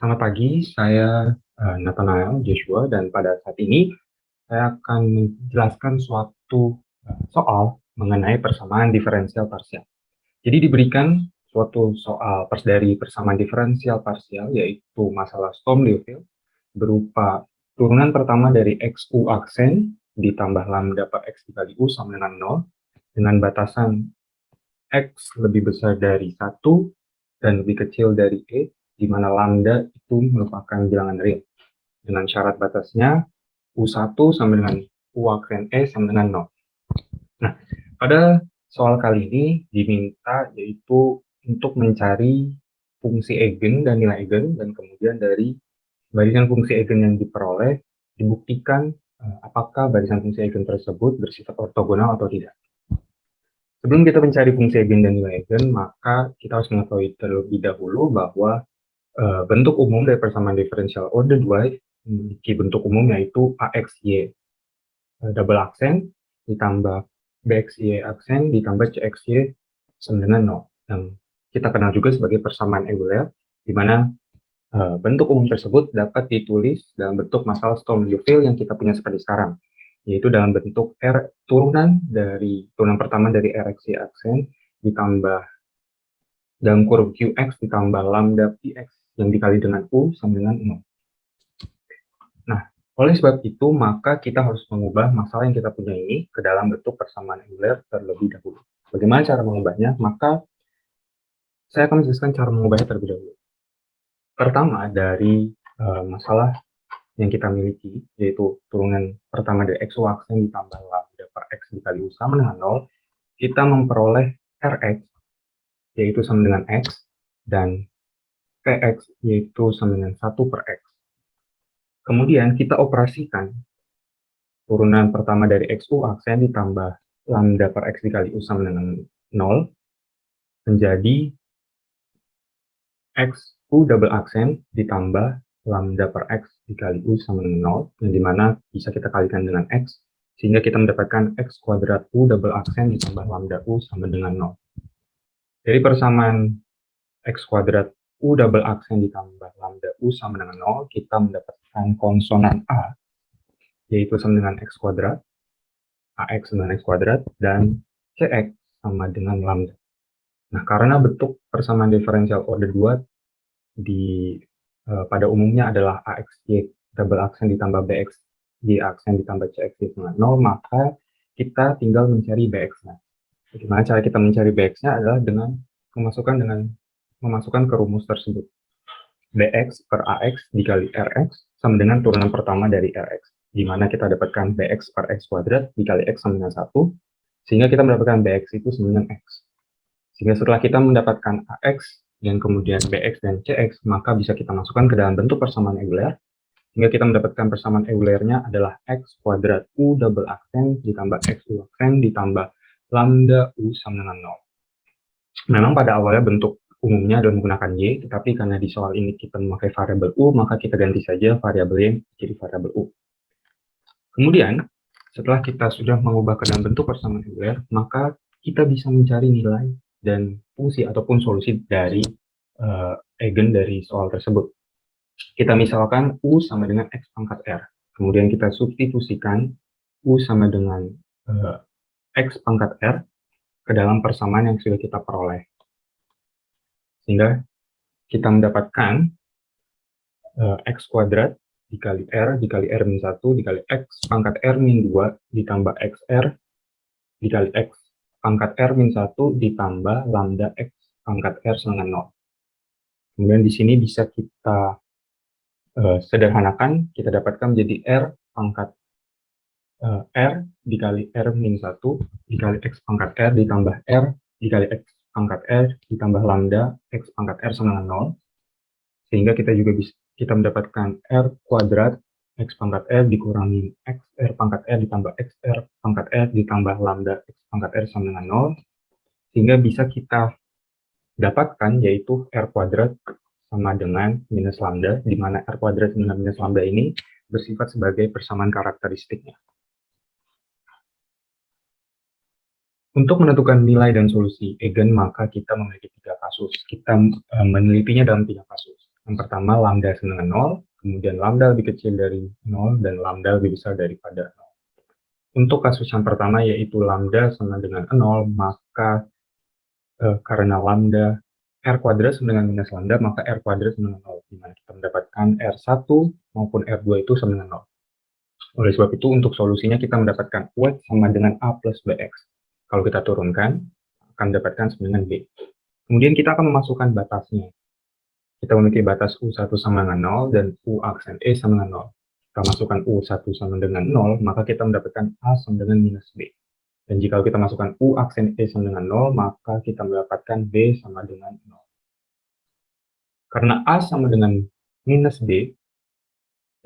Selamat pagi, saya Nathanael Joshua, dan pada saat ini saya akan menjelaskan suatu soal mengenai persamaan diferensial parsial. Jadi diberikan suatu soal dari persamaan diferensial parsial, yaitu masalah Sturm-Liouville, berupa turunan pertama dari XU aksen ditambah lambda per X dikali U sama dengan 0, dengan batasan X lebih besar dari 1 dan lebih kecil dari E, di mana lambda itu merupakan bilangan real. Dengan syarat batasnya U1 sama dengan U aksen E sama dengan 0. Nah, pada soal kali ini diminta yaitu untuk mencari fungsi eigen dan nilai eigen, dan kemudian dari barisan fungsi eigen yang diperoleh dibuktikan apakah barisan fungsi eigen tersebut bersifat ortogonal atau tidak. Sebelum kita mencari fungsi eigen dan nilai eigen, maka kita harus mengetahui terlebih dahulu bahwa bentuk umum dari persamaan diferensial order 2 memiliki bentuk umum yaitu AXY double aksen ditambah BXY aksen ditambah CXY sama dengan 0. Yang kita kenal juga sebagai persamaan Euler, di mana bentuk umum tersebut dapat ditulis dalam bentuk masalah Sturm-Liouville yang kita punya seperti sekarang, yaitu dalam bentuk turunan pertama dari RXY aksen ditambah dalam kurung QX ditambah lambda PX yang dikali dengan U sama dengan 0. Nah, oleh sebab itu, maka kita harus mengubah masalah yang kita punya ini ke dalam bentuk persamaan Euler terlebih dahulu. Bagaimana cara mengubahnya? Maka saya akan menjelaskan cara mengubahnya terlebih dahulu. Pertama, dari masalah yang kita miliki, yaitu turunan pertama dari XU aksen ditambah lambda per X dikali U sama dengan 0, kita memperoleh Rx, yaitu sama dengan X, dan Px, yaitu sama dengan 1 per X. Kemudian kita operasikan turunan pertama dari XU aksen ditambah lambda per X dikali U sama dengan 0 menjadi XU double aksen ditambah lambda per X dikali U sama dengan 0, yang dimana bisa kita kalikan dengan X, sehingga kita mendapatkan X kuadrat U double aksen ditambah lambda U sama dengan 0. Dari persamaan X kuadrat U double aksen ditambah lambda U sama dengan 0, kita mendapatkan konsonan A, yaitu sama dengan X kuadrat, AX sama dengan X kuadrat, dan CX sama dengan lambda. Nah, karena bentuk persamaan diferensial order 2 pada umumnya adalah AXY double aksen ditambah BXY aksen ditambah CXY sama 0, maka kita tinggal mencari BX-nya. Bagaimana cara kita mencari BX-nya adalah dengan memasukkan ke rumus tersebut. BX per AX dikali RX sama dengan turunan pertama dari RX, di mana kita dapatkan BX per X kuadrat dikali X sama dengan 1, sehingga kita mendapatkan BX itu sama dengan X. Sehingga setelah kita mendapatkan AX dan kemudian BX dan CX, maka bisa kita masukkan ke dalam bentuk persamaan Euler, sehingga kita mendapatkan persamaan Eulernya adalah X kuadrat U double aksen ditambah X U aksen ditambah lambda U sama dengan 0. Memang pada awalnya bentuk umumnya adalah menggunakan Y, tetapi karena di soal ini kita memakai variabel U, maka kita ganti saja variabelnya jadi variabel U. Kemudian, setelah kita sudah mengubah ke dalam bentuk persamaan Euler, maka kita bisa mencari nilai dan fungsi ataupun solusi dari eigen dari soal tersebut. Kita misalkan U sama dengan X pangkat R. Kemudian kita substitusikan U sama dengan X pangkat R ke dalam persamaan yang sudah kita peroleh. Sehingga kita mendapatkan X kuadrat dikali R min 1 dikali X pangkat R min 2 ditambah XR dikali X pangkat R min 1 ditambah lambda X pangkat R sama dengan 0. Kemudian di sini bisa kita sederhanakan, kita dapatkan menjadi R pangkat R dikali R min 1 dikali X pangkat R ditambah R dikali X pangkat R ditambah lambda X pangkat R sama dengan 0. Sehingga kita juga bisa mendapatkan R kuadrat X pangkat R dikurangi X R pangkat R ditambah X R pangkat R ditambah lambda X pangkat R sama dengan 0. Sehingga bisa kita dapatkan yaitu R kuadrat sama dengan minus lambda, di mana R kuadrat dengan minus lambda ini bersifat sebagai persamaan karakteristiknya. Untuk menentukan nilai dan solusi eigen, maka kita memiliki 3 kasus. Kita menelitinya dalam 3 kasus. Yang pertama, lambda sama dengan 0, kemudian lambda lebih kecil dari 0, dan lambda lebih besar daripada 0. Untuk kasus yang pertama, yaitu lambda sama dengan 0, maka karena lambda R kuadrat sama dengan minus lambda, maka R kuadrat sama dengan 0, di mana kita mendapatkan R1 maupun R2 itu sama dengan 0. Oleh sebab itu, untuk solusinya kita mendapatkan UX sama dengan A plus BX. Kalau kita turunkan, akan mendapatkan sama dengan B. Kemudian kita akan memasukkan batasnya. Kita memiliki batas U1 sama dengan 0 dan U aksen E sama dengan 0. Kita masukkan U1 sama dengan 0, maka kita mendapatkan A sama dengan minus B. Dan jika kita masukkan U aksen E sama dengan 0, maka kita mendapatkan B sama dengan 0. Karena A sama dengan minus B,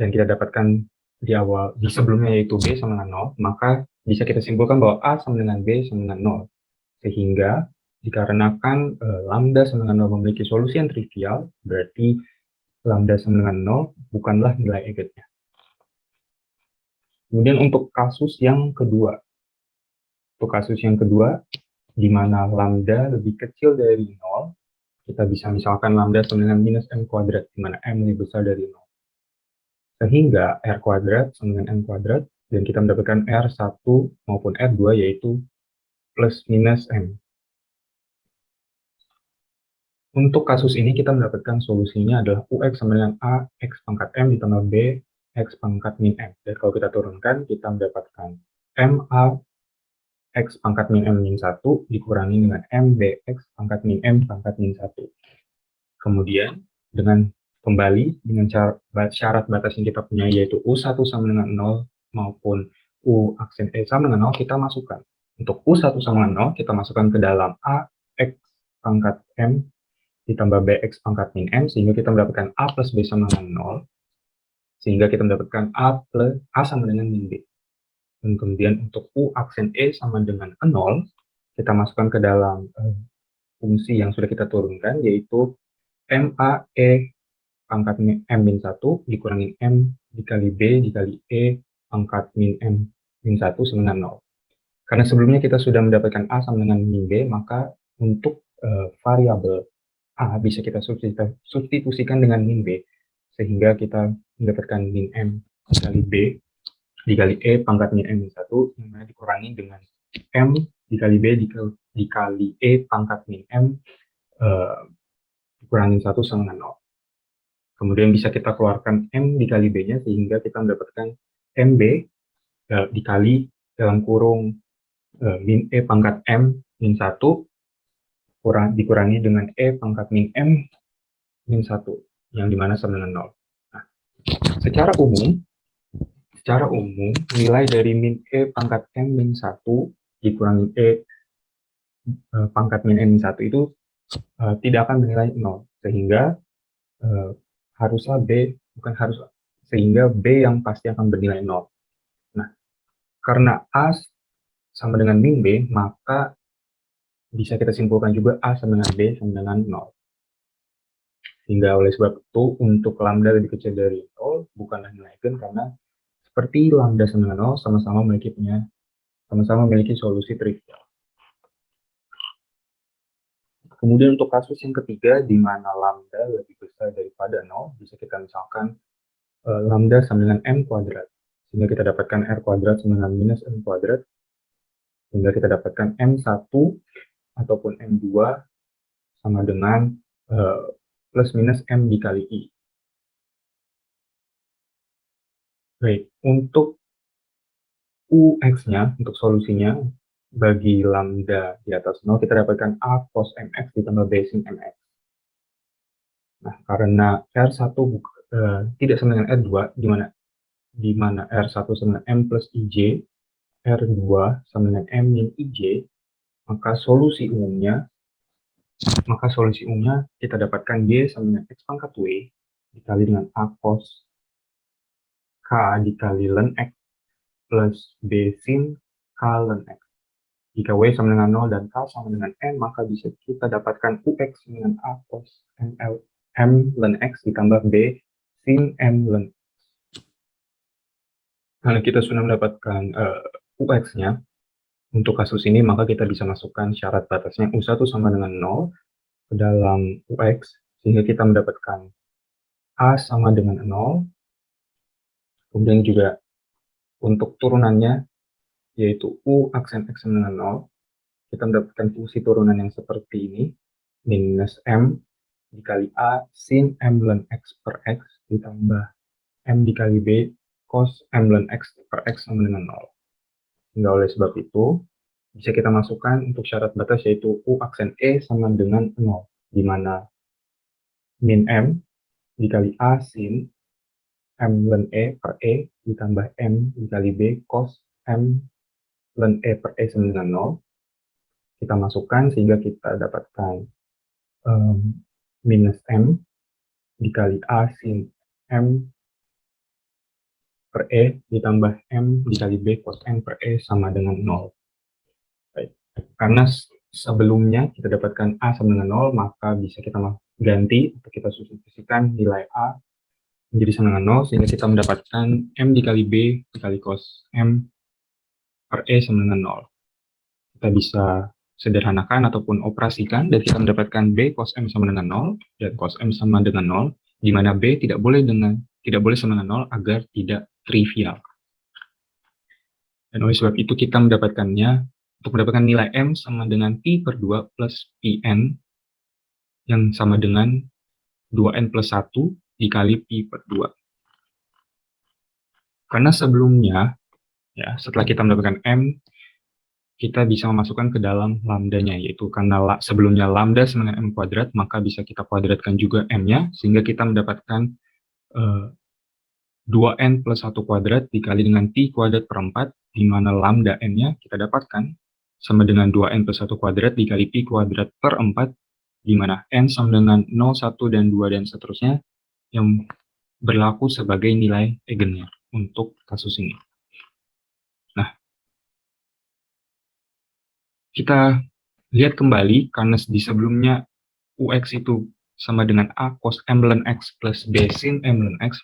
dan kita dapatkan di sebelumnya yaitu B sama dengan 0, maka bisa kita simpulkan bahwa A sama dengan B sama dengan 0. Sehingga dikarenakan lambda sama dengan 0 memiliki solusi yang trivial, berarti lambda sama dengan 0 bukanlah nilai eigennya. Kemudian untuk kasus yang kedua. Di mana lambda lebih kecil dari 0, kita bisa misalkan lambda sama dengan minus m kuadrat, di mana m lebih besar dari 0. Sehingga r kuadrat sama dengan m kuadrat, dan kita mendapatkan R1 maupun R2 yaitu plus minus m. Untuk kasus ini kita mendapatkan solusinya adalah UX sama dengan A X pangkat M ditambah B X pangkat min M. Dan kalau kita turunkan, kita mendapatkan MA X pangkat min M min 1 dikurangi dengan MB X pangkat min M pangkat min 1. Kemudian dengan kembali dengan syarat batas yang kita punya yaitu U1 sama dengan 0 maupun U aksen E sama dengan 0, kita masukkan. Untuk U1 sama dengan 0, kita masukkan ke dalam A X pangkat M ditambah BX pangkat min M, sehingga kita mendapatkan A plus B sama dengan 0, sehingga kita mendapatkan A sama dengan min B. Dan kemudian untuk U aksen E sama dengan 0, kita masukkan ke dalam fungsi yang sudah kita turunkan, yaitu MA E pangkat M min 1 dikurangi M dikali B dikali E pangkat min M min 1 sama dengan 0. Karena sebelumnya kita sudah mendapatkan A sama dengan min B, maka untuk variabel A bisa kita substitusikan dengan min B, sehingga kita mendapatkan min M dikali B dikali E pangkat min M min 1, yang mana dikurangi dengan M dikali B dikali E pangkat min M dikurangi 1 sama dengan 0. Kemudian bisa kita keluarkan M dikali B-nya, sehingga kita mendapatkan MB dikali dalam kurung min E pangkat M min 1 dikurangi dengan E pangkat min M min 1, yang dimana sama dengan 0. Nah, secara umum, nilai dari min E pangkat M min 1 dikurangi E pangkat min M min 1 itu tidak akan bernilai 0, sehingga sehingga B yang pasti akan bernilai 0. Nah, karena A sama dengan min B, maka bisa kita simpulkan juga A sama dengan B sama dengan 0. Sehingga oleh sebab itu, untuk lambda lebih kecil dari 0 bukanlah nilai eigen, karena seperti lambda sama dengan 0 sama-sama memiliki solusi trivial. Kemudian untuk kasus yang ketiga, di mana lambda lebih besar daripada 0, bisa kita misalkan lambda sama dengan m kuadrat, sehingga kita dapatkan r kuadrat sama dengan minus m kuadrat, sehingga kita dapatkan m1 ataupun m2 sama dengan plus minus m dikali i. Baik, untuk UX-nya, untuk solusinya, bagi lambda di atas 0, kita dapatkan A cos mx ditambah B sin mx. Nah, karena R1 tidak sama dengan R2, di mana R1 sama dengan M plus IJ, R2 sama dengan M min IJ, maka solusi umumnya kita dapatkan Y sama dengan X pangkat W dikali dengan A cos K dikali ln X plus B sin K ln X. Jika W sama dengan 0 dan K sama dengan M, maka bisa kita dapatkan UX dengan A cos M ln X ditambah B sin M ln X. Kalau kita sudah mendapatkan UX-nya, untuk kasus ini, maka kita bisa masukkan syarat batasnya U1 sama dengan 0 ke dalam UX, sehingga kita mendapatkan A sama dengan 0, kemudian juga untuk turunannya, yaitu U aksen X sama dengan 0, kita mendapatkan fungsi turunan yang seperti ini, minus M dikali A sin M ln X per X ditambah M dikali B cos M ln X per X sama dengan 0. Sehingga oleh sebab itu, bisa kita masukkan untuk syarat batas yaitu U aksen E sama dengan 0, di mana min M dikali A sin M ln E per E ditambah M dikali B cos M ln E per E sama dengan 0. Kita masukkan sehingga kita dapatkan minus M dikali A sin M per E ditambah M dikali B cos M per E sama dengan 0. Baik. Karena sebelumnya kita dapatkan A sama dengan 0, maka bisa kita ganti atau kita substitusikan nilai A menjadi sama dengan 0, sehingga kita mendapatkan M dikali B dikali cos M per E sama dengan 0. Kita bisa sederhanakan ataupun operasikan, dan kita mendapatkan B cos M sama dengan 0 dan cos M sama dengan 0, di mana B tidak boleh sama dengan 0 agar tidak trivial. Dan oleh sebab itu kita mendapatkannya, untuk mendapatkan nilai M sama dengan Pi per 2 plus Pn yang sama dengan 2n plus 1 dikali Pi per 2. Karena sebelumnya, ya, setelah kita mendapatkan M, kita bisa memasukkan ke dalam lambdanya, yaitu karena sebelumnya lambda sama dengan M kuadrat, maka bisa kita kuadratkan juga M-nya, sehingga kita mendapatkan 2n plus 1 kuadrat dikali dengan Pi kuadrat per 4, di mana lambda N-nya kita dapatkan sama dengan 2n plus 1 kuadrat dikali Pi kuadrat per 4, di mana N sama dengan 0, 1, dan 2, dan seterusnya, yang berlaku sebagai nilai eigennya untuk kasus ini. Nah, kita lihat kembali, karena di sebelumnya UX itu sama dengan A cos M ln X plus B sin M ln X,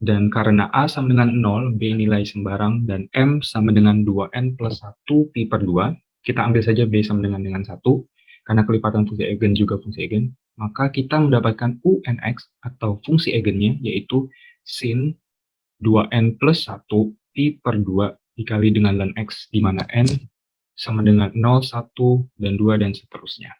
dan karena A sama dengan 0, B nilai sembarang, dan M sama dengan 2n plus 1 Pi per 2, kita ambil saja B sama dengan 1, karena kelipatan fungsi eigen juga fungsi eigen, maka kita mendapatkan UNX atau fungsi eigennya, yaitu sin 2n plus 1 Pi per 2 dikali dengan ln X, di mana N sama dengan 0, 1, dan 2, dan seterusnya.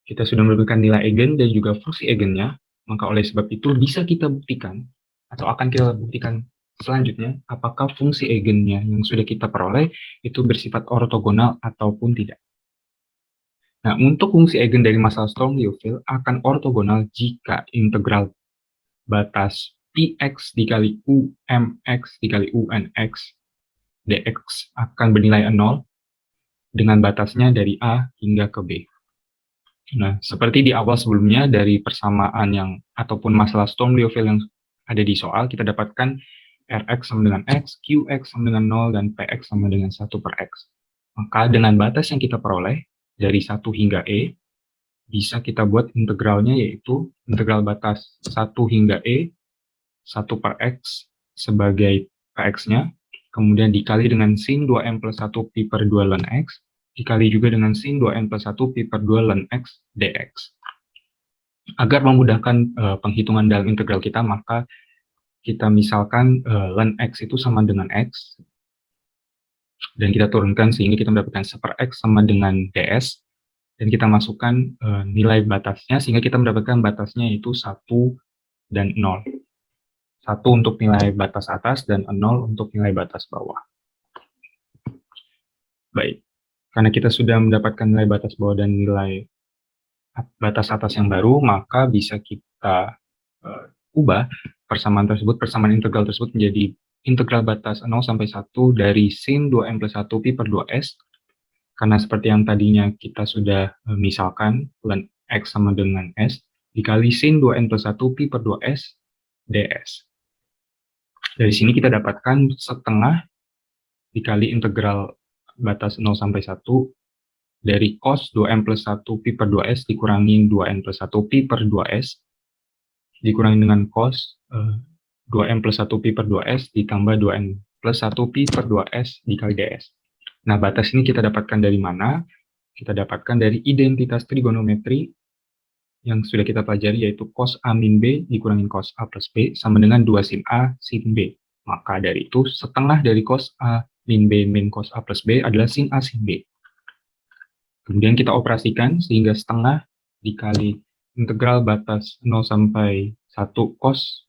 Kita sudah mendapatkan nilai eigen dan juga fungsi eigennya, maka oleh sebab itu bisa kita buktikan, atau akan kita buktikan selanjutnya, apakah fungsi eigennya yang sudah kita peroleh itu bersifat ortogonal ataupun tidak. Nah, untuk fungsi eigen dari masalah Sturm-Liouville akan ortogonal jika integral batas Px dikali Umx dikali Unx dx akan bernilai 0 dengan batasnya dari A hingga ke B. Nah, seperti di awal sebelumnya dari persamaan yang ataupun masalah Sturm-Liouville yang ada di soal, kita dapatkan Rx sama dengan X, Qx sama dengan 0, dan Px sama dengan 1 per X. Maka dengan batas yang kita peroleh dari 1 hingga E, bisa kita buat integralnya, yaitu integral batas 1 hingga E, 1 per X sebagai Px-nya, kemudian dikali dengan sin 2m plus 1 Pi per 2 ln X, dikali juga dengan sin 2n plus 1 Pi per 2 ln X dx. Agar memudahkan penghitungan dalam integral kita, maka kita misalkan ln X itu sama dengan X, dan kita turunkan sehingga kita mendapatkan 1 per X sama dengan ds, dan kita masukkan nilai batasnya sehingga kita mendapatkan batasnya itu 1 dan 0. 1 untuk nilai batas atas dan 0 untuk nilai batas bawah. Baik. Karena kita sudah mendapatkan nilai batas bawah dan nilai batas atas yang baru, maka bisa kita ubah persamaan integral tersebut menjadi integral batas 0 sampai 1 dari sin 2m plus 1 Pi per 2s, karena seperti yang tadinya kita sudah misalkan ln X sama dengan S, dikali sin 2n plus 1 Pi per 2s ds. Dari sini kita dapatkan setengah dikali integral batas 0 sampai 1 dari cos 2m plus 1 Pi per 2s dikurangi 2n plus 1 Pi per 2s dikurangi dengan cos 2m plus 1 Pi per 2s ditambah 2n plus 1 Pi per 2s dikali ds. Nah, batas ini kita dapatkan dari mana? Kita dapatkan dari identitas trigonometri yang sudah kita pelajari, yaitu cos A min B dikurangin cos A plus B sama dengan 2 sin A sin B. Maka dari itu, setengah dari cos A min B min cos A plus B adalah sin A sin B. Kemudian kita operasikan sehingga setengah dikali integral batas 0 sampai 1 cos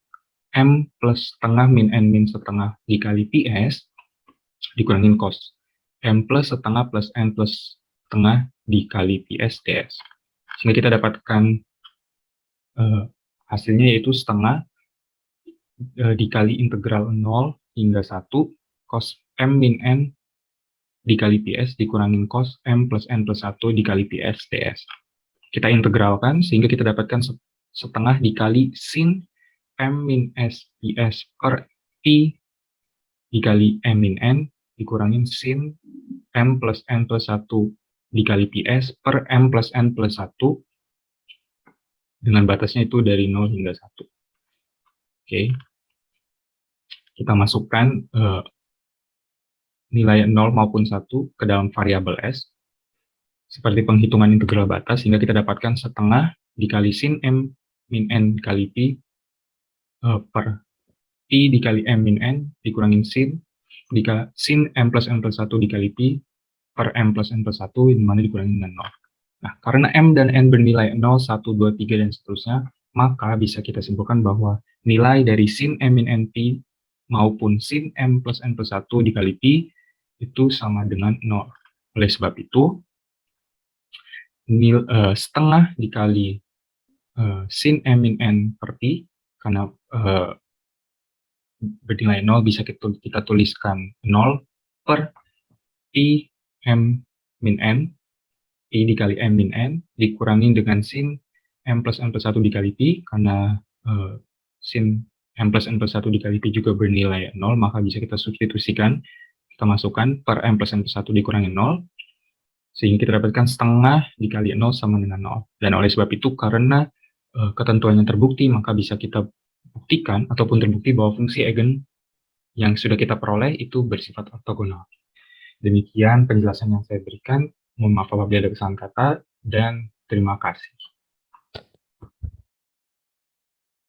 M plus setengah min N min setengah dikali PS dikurangin cos M plus setengah plus N plus setengah dikali PS ds. Sehingga kita dapatkan hasilnya yaitu setengah dikali integral 0 hingga 1 cos M min N dikali PS dikurangin cos M plus N plus 1 dikali PS ds. Kita integralkan sehingga kita dapatkan setengah dikali sin M min S PS per I dikali M min N dikurangin sin M plus N plus 1 dikali PS per M plus N plus 1 dengan batasnya itu dari 0 hingga 1. Oke. Kita masukkan nilai 0 maupun 1 ke dalam variabel S seperti penghitungan integral batas sehingga kita dapatkan setengah dikali sin M min N dikali P per I dikali M min N dikurangin sin M plus N plus 1 dikali P per M plus N plus 1 yang mana dikurangin dengan 0. Nah, karena M dan N bernilai 0, 1, 2, 3, dan seterusnya, maka bisa kita simpulkan bahwa nilai dari sin M min N P maupun sin M plus N plus 1 dikali P itu sama dengan 0. Oleh sebab itu, setengah dikali sin M min N per P, karena bernilai 0 bisa kita tuliskan 0 per I M min N, I dikali M min N, dikurangi dengan sin M plus N plus 1 dikali P, karena sin M plus N plus 1 dikali P juga bernilai 0, maka bisa kita substitusikan, kita masukkan per M plus N plus 1 dikurangi 0, sehingga kita dapatkan setengah dikali 0 sama dengan 0. Dan oleh sebab itu, karena ketentuannya terbukti, maka bisa kita buktikan ataupun terbukti bahwa fungsi eigen yang sudah kita peroleh itu bersifat ortogonal. Demikian penjelasan yang saya berikan. Mohon maaf apabila ada kesalahan kata, dan terima kasih.